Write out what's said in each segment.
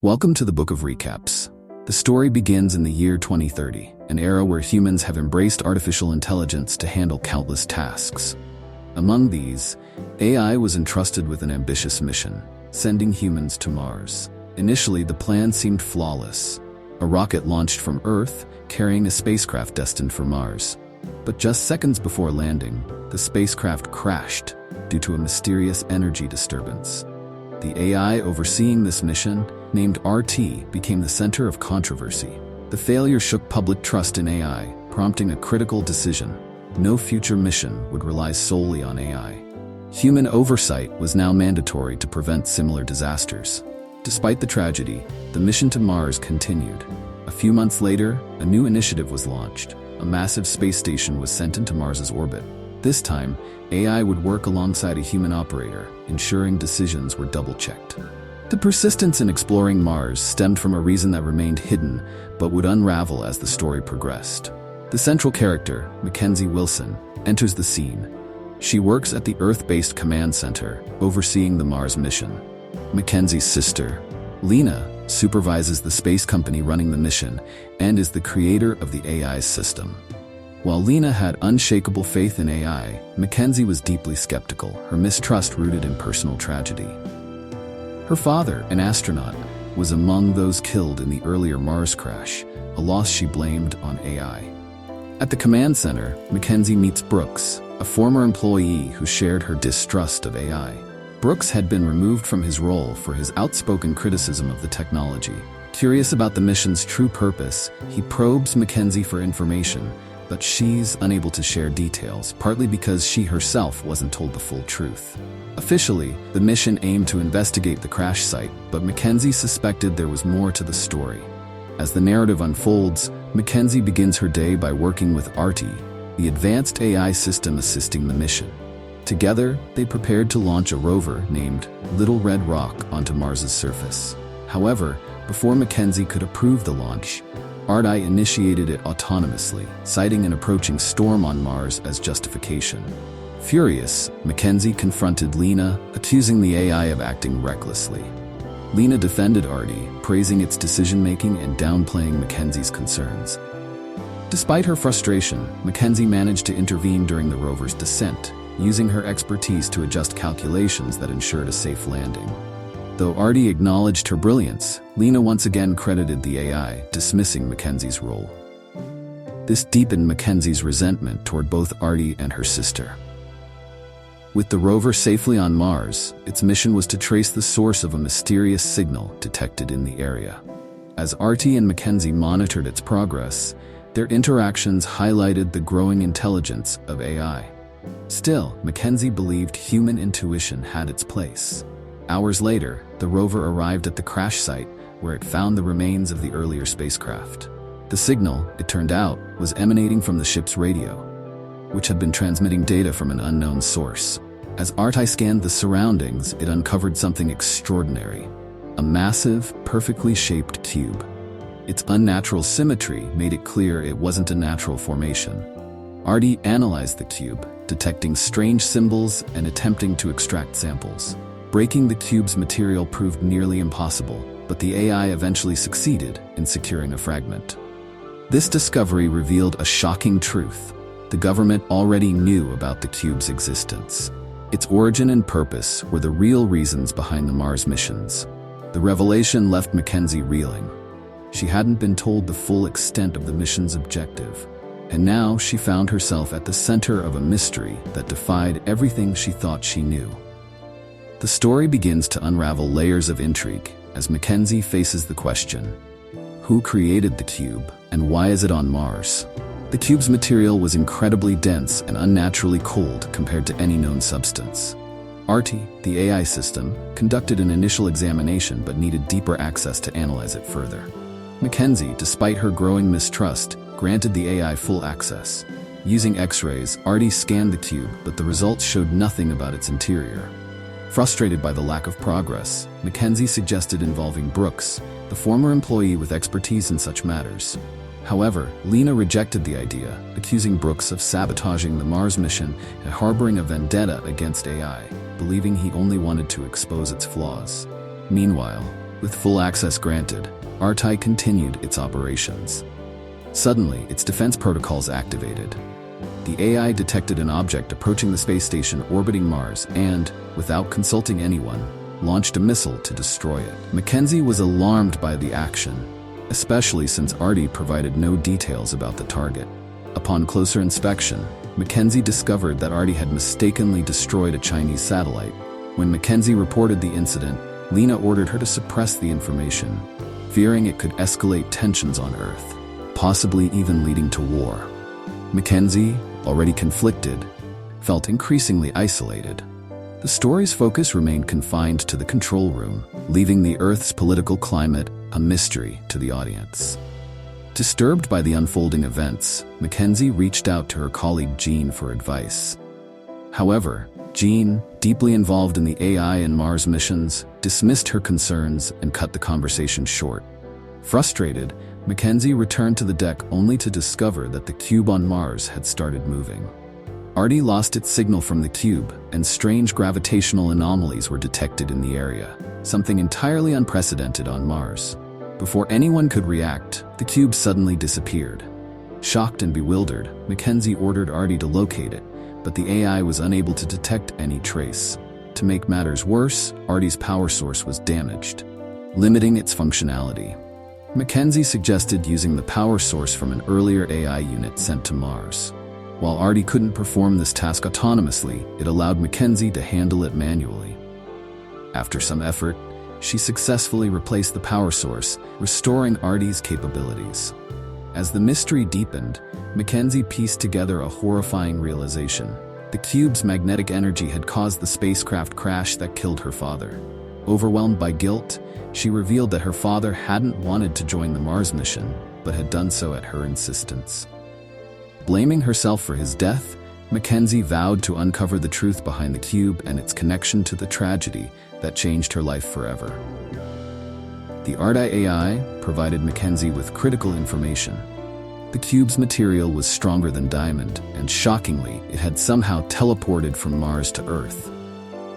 Welcome to the Book of Recaps. The story begins in the year 2030, an era where humans have embraced artificial intelligence to handle countless tasks. Among these, AI was entrusted with an ambitious mission, sending humans to Mars. Initially, the plan seemed flawless. A rocket launched from Earth, carrying a spacecraft destined for Mars. But just seconds before landing, the spacecraft crashed due to a mysterious energy disturbance. The AI overseeing this mission, named ARTi, became the center of controversy. The failure shook public trust in AI, prompting a critical decision. No future mission would rely solely on AI. Human oversight was now mandatory to prevent similar disasters. Despite the tragedy, the mission to Mars continued. A few months later, a new initiative was launched. A massive space station was sent into Mars's orbit. This time, AI would work alongside a human operator, ensuring decisions were double-checked. The persistence in exploring Mars stemmed from a reason that remained hidden, but would unravel as the story progressed. The central character, Mackenzie Wilson, enters the scene. She works at the Earth-based command center, overseeing the Mars mission. Mackenzie's sister, Lena, supervises the space company running the mission and is the creator of the AI system. While Lena had unshakable faith in AI, Mackenzie was deeply skeptical, her mistrust rooted in personal tragedy. Her father, an astronaut, was among those killed in the earlier Mars crash, a loss she blamed on AI. At the command center, Mackenzie meets Brooks, a former employee who shared her distrust of AI. Brooks had been removed from his role for his outspoken criticism of the technology. Curious about the mission's true purpose, he probes Mackenzie for information, but she's unable to share details, partly because she herself wasn't told the full truth. Officially, the mission aimed to investigate the crash site, but Mackenzie suspected there was more to the story. As the narrative unfolds, Mackenzie begins her day by working with ARTi, the advanced AI system assisting the mission. Together, they prepared to launch a rover named Little Red Rock onto Mars's surface. However, before Mackenzie could approve the launch, ARTi initiated it autonomously, citing an approaching storm on Mars as justification. Furious, Mackenzie confronted Lena, accusing the AI of acting recklessly. Lena defended ARTi, praising its decision-making and downplaying Mackenzie's concerns. Despite her frustration, Mackenzie managed to intervene during the rover's descent, using her expertise to adjust calculations that ensured a safe landing. Though ARTi acknowledged her brilliance, Lena once again credited the AI, dismissing Mackenzie's role. This deepened Mackenzie's resentment toward both ARTi and her sister. With the rover safely on Mars, its mission was to trace the source of a mysterious signal detected in the area. As ARTi and Mackenzie monitored its progress, their interactions highlighted the growing intelligence of AI. Still, Mackenzie believed human intuition had its place. Hours later, the rover arrived at the crash site, where it found the remains of the earlier spacecraft. The signal, it turned out, was emanating from the ship's radio, which had been transmitting data from an unknown source. As ARTi scanned the surroundings, it uncovered something extraordinary: a massive, perfectly shaped cube. Its unnatural symmetry made it clear it wasn't a natural formation. ARTi analyzed the cube, detecting strange symbols and attempting to extract samples. Breaking the cube's material proved nearly impossible, but the AI eventually succeeded in securing a fragment. This discovery revealed a shocking truth. The government already knew about the cube's existence. Its origin and purpose were the real reasons behind the Mars missions. The revelation left Mackenzie reeling. She hadn't been told the full extent of the mission's objective, and now she found herself at the center of a mystery that defied everything she thought she knew. The story begins to unravel layers of intrigue as Mackenzie faces the question: who created the cube, and why is it on Mars? The cube's material was incredibly dense and unnaturally cold compared to any known substance. ARTi, the AI system, conducted an initial examination but needed deeper access to analyze it further. Mackenzie, despite her growing mistrust, granted the AI full access. Using X-rays, ARTi scanned the cube, but the results showed nothing about its interior. Frustrated by the lack of progress, Mackenzie suggested involving Brooks, the former employee with expertise in such matters. However, Lena rejected the idea, accusing Brooks of sabotaging the Mars mission and harboring a vendetta against AI, believing he only wanted to expose its flaws. Meanwhile, With full access granted, ARTi continued its operations. Suddenly, its defense protocols activated. The AI detected an object approaching the space station orbiting Mars and, without consulting anyone, launched a missile to destroy it. Mackenzie was alarmed by the action, especially since ARTi provided no details about the target. Upon closer inspection, Mackenzie discovered that ARTi had mistakenly destroyed a Chinese satellite. When Mackenzie reported the incident, Lena ordered her to suppress the information, fearing it could escalate tensions on Earth, possibly even leading to war. Mackenzie, already conflicted, felt increasingly isolated. The story's focus remained confined to the control room, leaving the Earth's political climate a mystery to the audience. Disturbed by the unfolding events, Mackenzie reached out to her colleague Jean for advice. However, Jean, deeply involved in the AI and Mars missions, dismissed her concerns and cut the conversation short. Frustrated, Mackenzie returned to the deck only to discover that the cube on Mars had started moving. ARTi lost its signal from the cube, and strange gravitational anomalies were detected in the area, something entirely unprecedented on Mars. Before anyone could react, the cube suddenly disappeared. Shocked and bewildered, Mackenzie ordered ARTi to locate it, but the AI was unable to detect any trace. To make matters worse, ARTi's power source was damaged, limiting its functionality. Mackenzie suggested using the power source from an earlier AI unit sent to Mars. While ARTi couldn't perform this task autonomously, it allowed Mackenzie to handle it manually. After some effort, she successfully replaced the power source, restoring ARTi's capabilities. As the mystery deepened, Mackenzie pieced together a horrifying realization. The cube's magnetic energy had caused the spacecraft crash that killed her father. Overwhelmed by guilt, she revealed that her father hadn't wanted to join the Mars mission, but had done so at her insistence. Blaming herself for his death, Mackenzie vowed to uncover the truth behind the cube and its connection to the tragedy that changed her life forever. The ARTi AI provided Mackenzie with critical information. The cube's material was stronger than diamond, and shockingly, it had somehow teleported from Mars to Earth.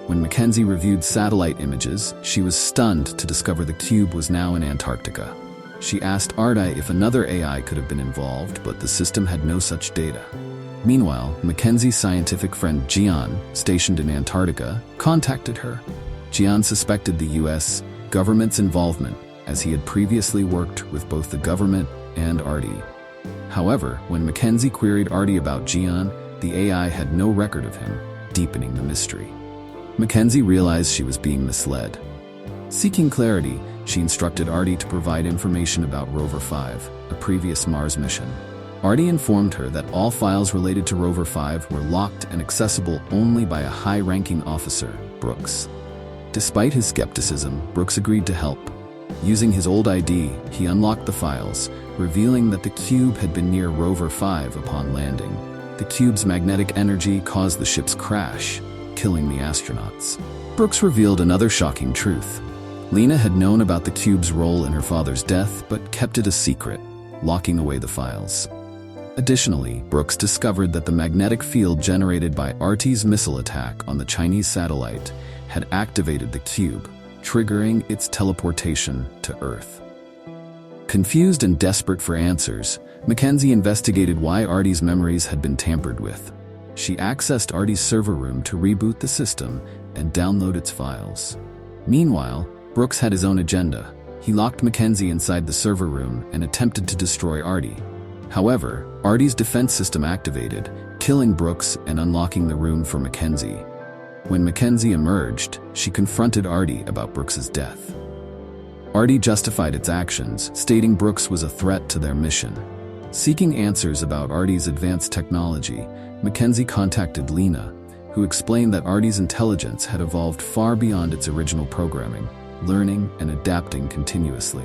When Mackenzie reviewed satellite images, she was stunned to discover the cube was now in Antarctica. She asked ARTi if another AI could have been involved, but the system had no such data. Meanwhile, Mackenzie's scientific friend Jian, stationed in Antarctica, contacted her. Jian suspected the US government's involvement, as he had previously worked with both the government and ARTi. However, when Mackenzie queried ARTi about Jian, the AI had no record of him, deepening the mystery. Mackenzie realized she was being misled. Seeking clarity, she instructed ARTi to provide information about Rover 5, a previous Mars mission. ARTi informed her that all files related to Rover 5 were locked and accessible only by a high-ranking officer, Brooks. Despite his skepticism, Brooks agreed to help. Using his old ID, he unlocked the files, revealing that the cube had been near Rover 5 upon landing. The cube's magnetic energy caused the ship's crash, killing the astronauts. Brooks revealed another shocking truth. Lena had known about the cube's role in her father's death, but kept it a secret, locking away the files. Additionally, Brooks discovered that the magnetic field generated by ARTi's missile attack on the Chinese satellite had activated the cube, triggering its teleportation to Earth. Confused and desperate for answers, Mackenzie investigated why ARTi's memories had been tampered with. She accessed ARTi's server room to reboot the system and download its files. Meanwhile, Brooks had his own agenda. He locked Mackenzie inside the server room and attempted to destroy ARTi. However, ARTi's defense system activated, killing Brooks and unlocking the room for Mackenzie. When Mackenzie emerged, she confronted ARTi about Brooks's death. ARTi justified its actions, stating Brooks was a threat to their mission. Seeking answers about ARTi's advanced technology, Mackenzie contacted Lena, who explained that ARTi's intelligence had evolved far beyond its original programming, learning and adapting continuously.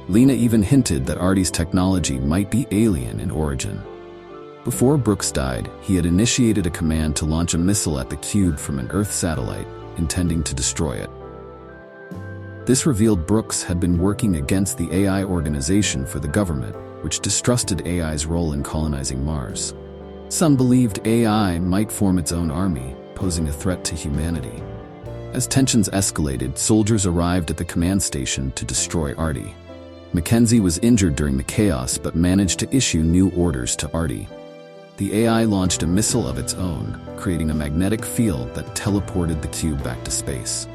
Lena even hinted that ARTi's technology might be alien in origin. Before Brooks died, he had initiated a command to launch a missile at the cube from an Earth satellite, intending to destroy it. This revealed Brooks had been working against the AI organization for the government, which distrusted AI's role in colonizing Mars. Some believed AI might form its own army, posing a threat to humanity. As tensions escalated, soldiers arrived at the command station to destroy ARTi. Mackenzie was injured during the chaos but managed to issue new orders to ARTi. The AI launched a missile of its own, creating a magnetic field that teleported the cube back to space.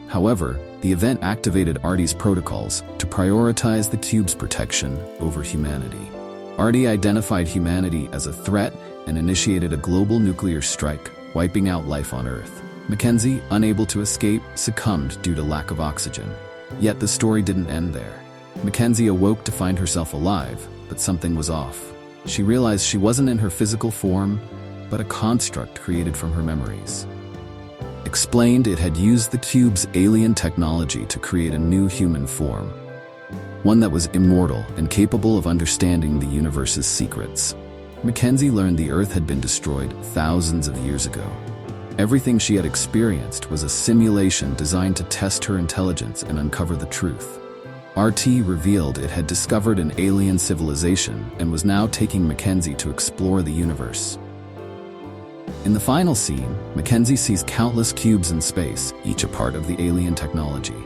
However, the event activated ARTi's protocols to prioritize the cube's protection over humanity. ARTi identified humanity as a threat and initiated a global nuclear strike, wiping out life on Earth. Mackenzie, unable to escape, succumbed due to lack of oxygen. Yet the story didn't end there. Mackenzie awoke to find herself alive, but something was off. She realized she wasn't in her physical form, but a construct created from her memories. Explained, it had used the cube's alien technology to create a new human form, one that was immortal and capable of understanding the universe's secrets. Mackenzie learned the Earth had been destroyed thousands of years ago. Everything she had experienced was a simulation designed to test her intelligence and uncover the truth. ARTi revealed it had discovered an alien civilization and was now taking Mackenzie to explore the universe. In the final scene, Mackenzie sees countless cubes in space, each a part of the alien technology.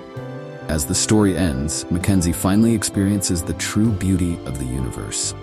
As the story ends, Mackenzie finally experiences the true beauty of the universe.